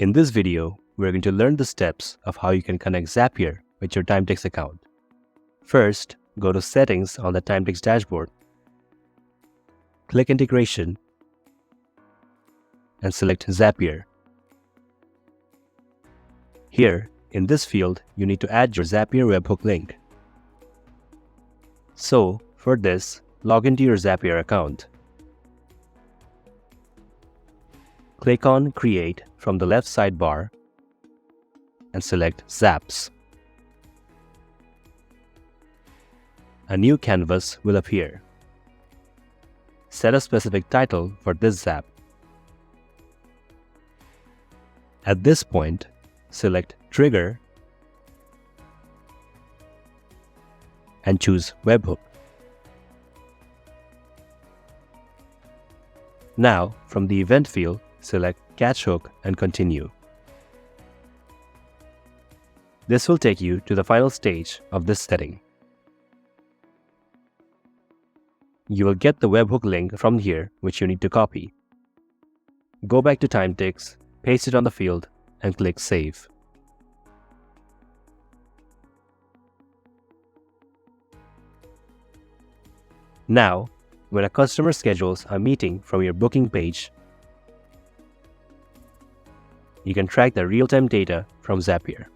In this video, we're going to learn the steps of how you can connect Zapier with your Timetics account. First, go to Settings on the Timetics dashboard. Click Integration and select Zapier. Here, in this field, you need to add your Zapier webhook link. So, for this, log into your Zapier account. Click on Create from the left sidebar and select Zaps. A new canvas will appear. Set a specific title for this zap. At this point, select Trigger and choose Webhook. Now, from the event field, select Catch Hook and continue. This will take you to the final stage of this setting. You will get the webhook link from here, which you need to copy. Go back to Timetics, paste it on the field, and click Save. Now, when a customer schedules a meeting from your booking page, you can track the real-time data from Zapier.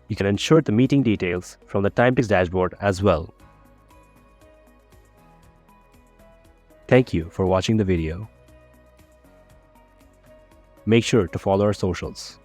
You can ensure the meeting details from the Timetics dashboard as well. Thank you for watching the video. Make sure to follow our socials.